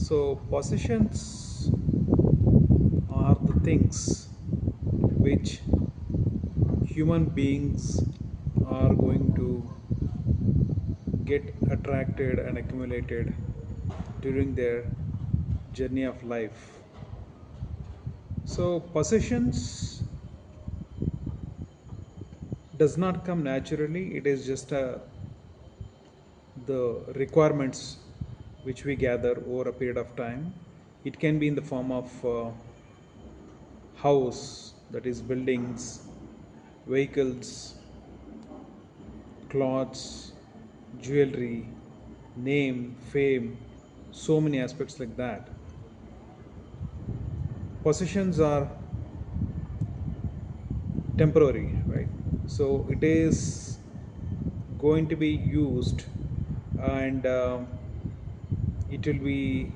So, possessions are the things which human beings are going to get attracted and accumulated during their journey of life. So, possessions does not come naturally, it is just the requirements which we gather over a period of time. It can be in the form of house, that is buildings, vehicles, clothes, jewelry, name, fame, so many aspects like that. Possessions are temporary, right? So it is going to be used, and it will be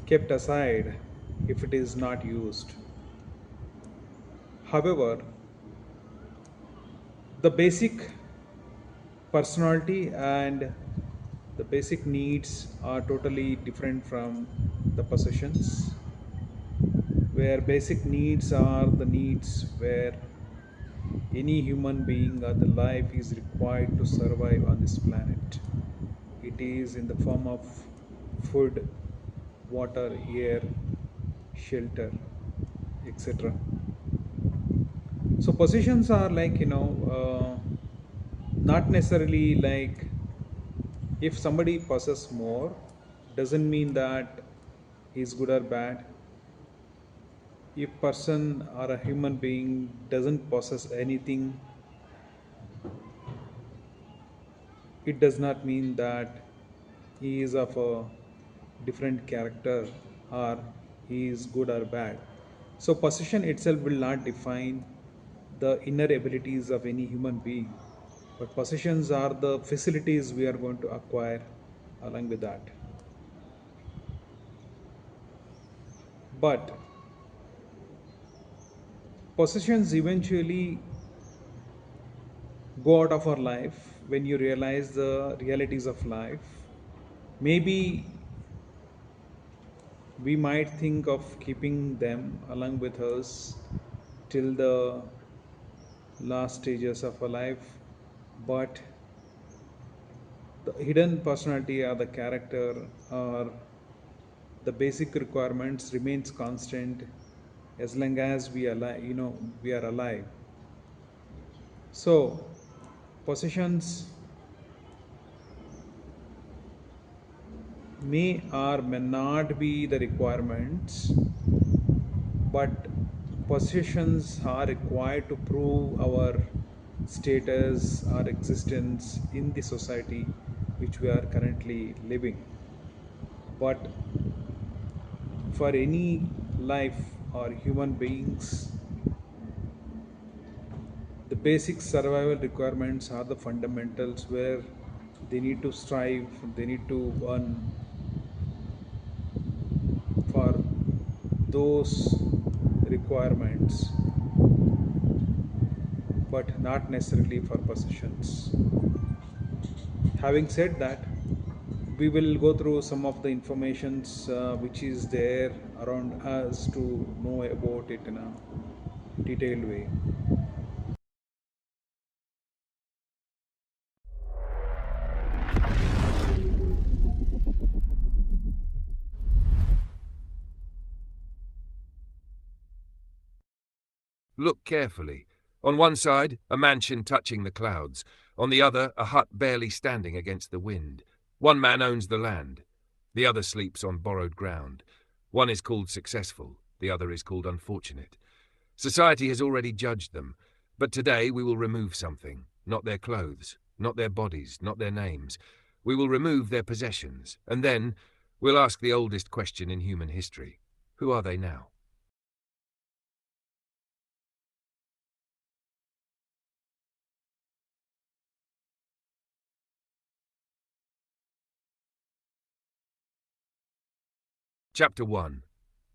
kept aside if it is not used. However, the basic personality and the basic needs are totally different from the possessions, where basic needs are the needs where any human being or the life is required to survive on this planet. It is in the form of food, water, air, shelter, etc. So possessions are like, not necessarily like, if somebody possesses more doesn't mean that he's good or bad. If person or a human being doesn't possess anything, it does not mean that he is of a different character or he is good or bad. So possession itself will not define the inner abilities of any human being, but possessions are the facilities we are going to acquire along with that. But possessions eventually go out of our life when you realize the realities of life. Maybe we might think of keeping them along with us till the last stages of our life, but the hidden personality or the character or the basic requirements remains constant as long as we are alive. So possessions may or may not be the requirements, but possessions are required to prove our status, our existence in the society which we are currently living. But for any life or human beings, the basic survival requirements are the fundamentals where they need to strive, they need to earn for those requirements, but not necessarily for possessions. Having said that, we will go through some of the informations which is there around us to know about it in a detailed way. Look carefully. On one side, a mansion touching the clouds. On the other, a hut barely standing against the wind. One man owns the land. The other sleeps on borrowed ground. One is called successful. The other is called unfortunate. Society has already judged them. But today we will remove something. Not their clothes, not their bodies, not their names. We will remove their possessions. And then we'll ask the oldest question in human history. Who are they now? Chapter 1.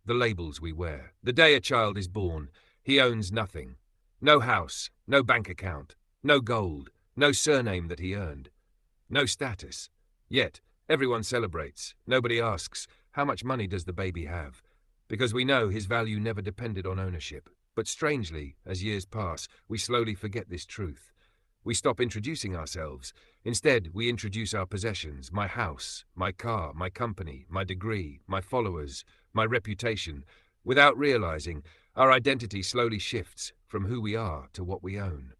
The labels we wear. The day a child is born, he owns nothing. No house, no bank account, no gold, no surname that he earned, no status. Yet, everyone celebrates. Nobody asks, How much money does the baby have? Because we know his value never depended on ownership. But strangely, as years pass, we slowly forget this truth. We stop introducing ourselves. Instead, we introduce our possessions, my house, my car, my company, my degree, my followers, my reputation. Without realizing, our identity slowly shifts from who we are to what we own.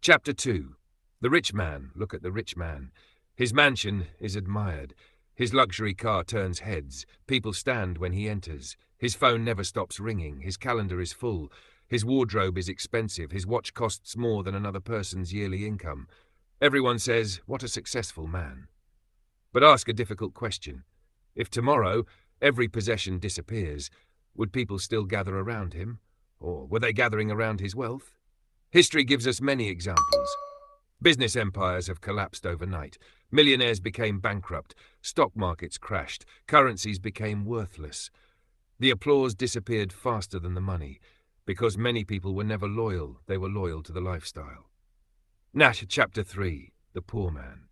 Chapter 2. The rich man. Look at the rich man. His mansion is admired. His luxury car turns heads. People stand when he enters. His phone never stops ringing. His calendar is full. His wardrobe is expensive. His watch costs more than another person's yearly income. Everyone says, what a successful man. But ask a difficult question. If tomorrow every possession disappears, would people still gather around him? Or were they gathering around his wealth? History gives us many examples. Business empires have collapsed overnight. Millionaires became bankrupt. Stock markets crashed. Currencies became worthless. The applause disappeared faster than the money, because many people were never loyal. They were loyal to the lifestyle. Chapter 3. The Poor Man.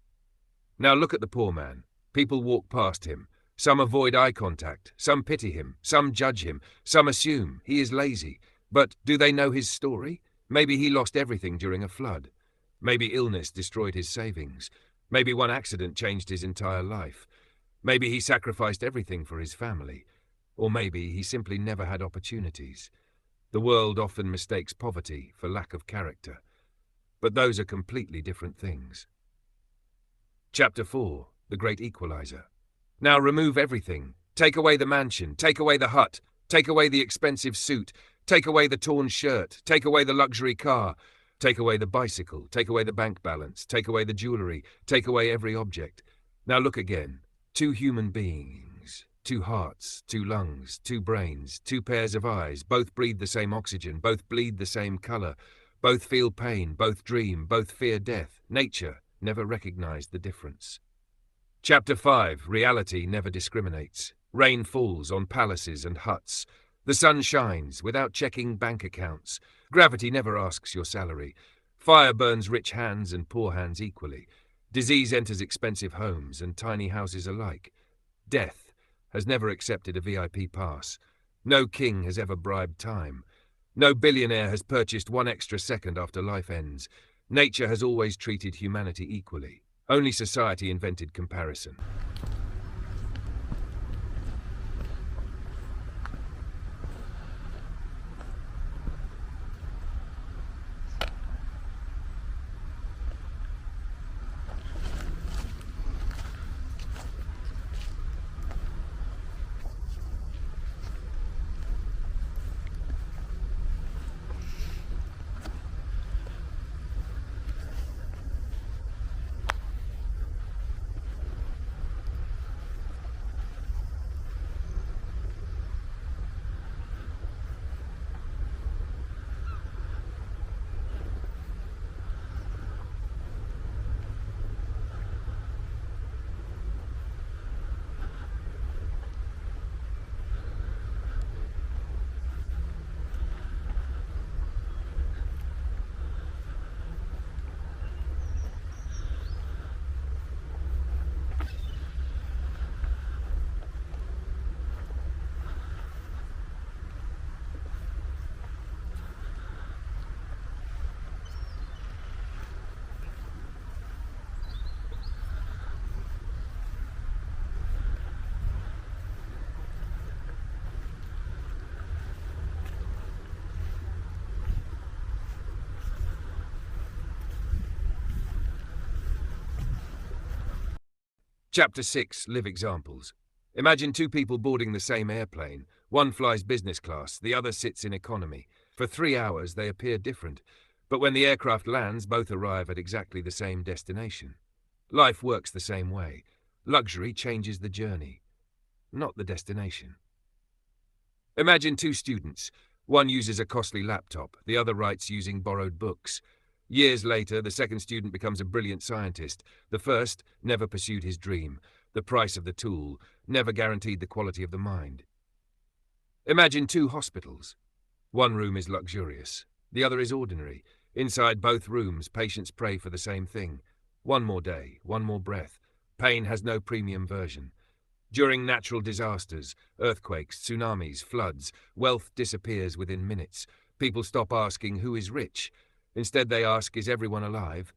Now look at the poor man. People walk past him. Some avoid eye contact. Some pity him. Some judge him. Some assume he is lazy. But do they know his story? Maybe he lost everything during a flood. Maybe illness destroyed his savings. Maybe one accident changed his entire life. Maybe he sacrificed everything for his family. Or maybe he simply never had opportunities. The world often mistakes poverty for lack of character. But those are completely different things. Chapter 4. The Great Equalizer. Now remove everything. Take away the mansion. Take away the hut. Take away the expensive suit. Take away the torn shirt. Take away the luxury car. Take away the bicycle. Take away the bank balance. Take away the jewelry. Take away every object. Now look again. 2 human beings. 2 hearts, 2 lungs, 2 brains, 2 pairs of eyes. Both breathe the same oxygen. Both bleed the same color. Both feel pain. Both dream. Both fear death. Nature never recognized the difference. Chapter 5. Reality never discriminates. Rain falls on palaces and huts. The sun shines without checking bank accounts. Gravity never asks your salary. Fire burns rich hands and poor hands equally. Disease enters expensive homes and tiny houses alike. Death has never accepted a VIP pass. No king has ever bribed time. No billionaire has purchased 1 extra second after life ends. Nature has always treated humanity equally. Only society invented comparison. Chapter 6. Live examples. Imagine 2 people boarding the same airplane. One flies business class, the other sits in economy. For 3 hours they appear different, but when the aircraft lands, both arrive at exactly the same destination. Life works the same way. Luxury changes the journey, not the destination. Imagine 2 students. One uses a costly laptop, the other writes using borrowed books. Years later, the second student becomes a brilliant scientist. The first never pursued his dream. The price of the tool never guaranteed the quality of the mind. Imagine 2 hospitals. One room is luxurious. The other is ordinary. Inside both rooms, patients pray for the same thing. One more day, one more breath. Pain has no premium version. During natural disasters, earthquakes, tsunamis, floods, wealth disappears within minutes. People stop asking who is rich. Instead they ask, is everyone alive?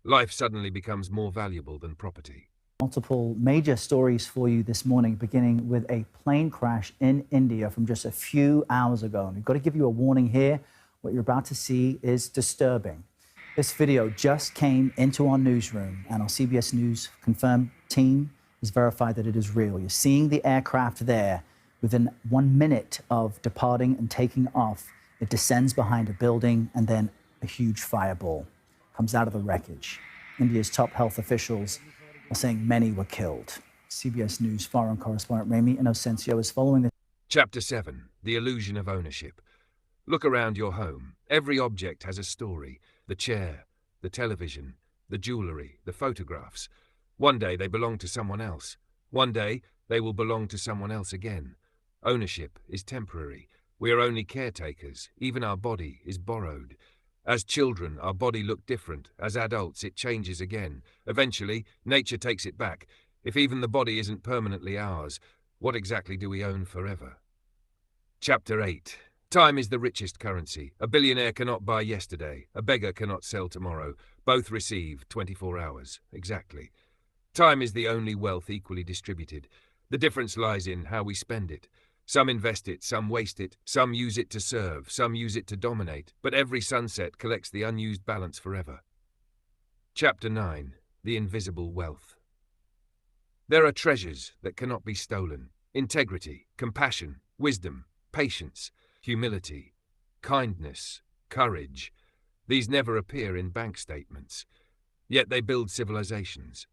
Life suddenly becomes more valuable than property. Multiple major stories for you this morning, beginning with a plane crash in India from just a few hours ago. And we've got to give you a warning here. What you're about to see is disturbing. This video just came into our newsroom, and our CBS News confirmed team has verified that it is real. You're seeing the aircraft there. Within 1 minute of departing and taking off, it descends behind a building, and then a huge fireball comes out of the wreckage. India's top health officials are saying many were killed. CBS News foreign correspondent Remy Inocencio is following this. Chapter 7. The Illusion of Ownership. Look around your home. Every object has a story. The chair, the television, the jewellery, the photographs. One day they belong to someone else. One day they will belong to someone else again. Ownership is temporary. We are only caretakers. Even our body is borrowed. As children, our body looked different. As adults, it changes again. Eventually, nature takes it back. If even the body isn't permanently ours, what exactly do we own forever? Chapter 8. Time is the richest currency. A billionaire cannot buy yesterday. A beggar cannot sell tomorrow. Both receive 24 hours. Exactly. Time is the only wealth equally distributed. The difference lies in how we spend it. Some invest it, some waste it, some use it to serve, some use it to dominate, but every sunset collects the unused balance forever. Chapter 9. The Invisible Wealth. There are treasures that cannot be stolen. Integrity, compassion, wisdom, patience, humility, kindness, courage. These never appear in bank statements. Yet they build civilizations.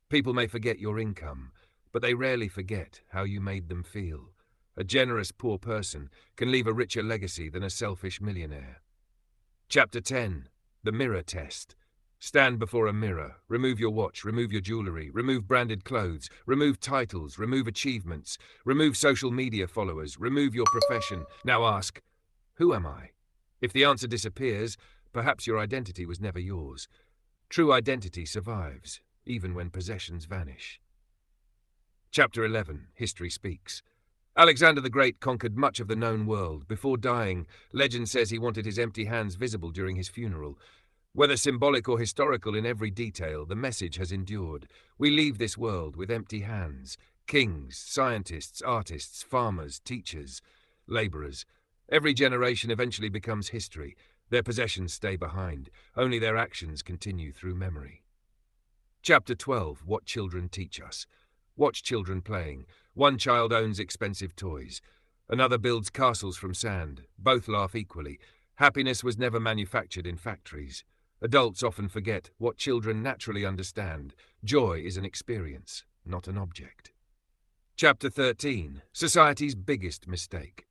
People may forget your income, but they rarely forget how you made them feel. A generous poor person can leave a richer legacy than a selfish millionaire. Chapter 10. The Mirror Test. Stand before a mirror. Remove your watch, remove your jewellery, remove branded clothes, remove titles, remove achievements, remove social media followers, remove your profession. Now ask, who am I? If the answer disappears, perhaps your identity was never yours. True identity survives, even when possessions vanish. Chapter 11. History Speaks. Alexander the Great conquered much of the known world. Before dying, legend says he wanted his empty hands visible during his funeral. Whether symbolic or historical in every detail, the message has endured. We leave this world with empty hands. Kings, scientists, artists, farmers, teachers, labourers. Every generation eventually becomes history. Their possessions stay behind. Only their actions continue through memory. Chapter 12. What Children Teach Us. Watch children playing. One child owns expensive toys. Another builds castles from sand. Both laugh equally. Happiness was never manufactured in factories. Adults often forget what children naturally understand. Joy is an experience, not an object. Chapter 13. Society's biggest mistake.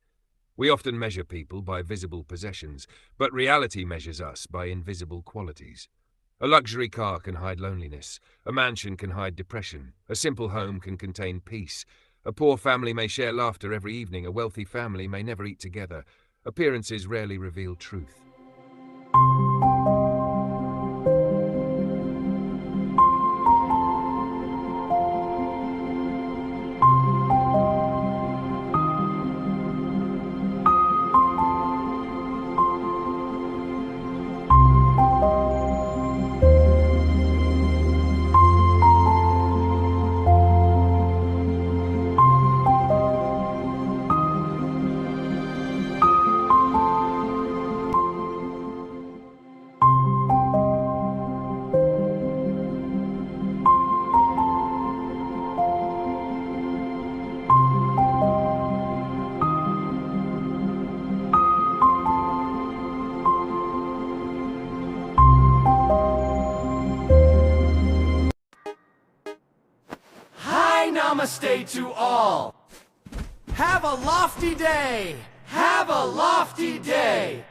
We often measure people by visible possessions, but reality measures us by invisible qualities. A luxury car can hide loneliness. A mansion can hide depression. A simple home can contain peace. A poor family may share laughter every evening. A wealthy family may never eat together. Appearances rarely reveal truth. Namaste to all. Have a lofty day. Have a lofty day.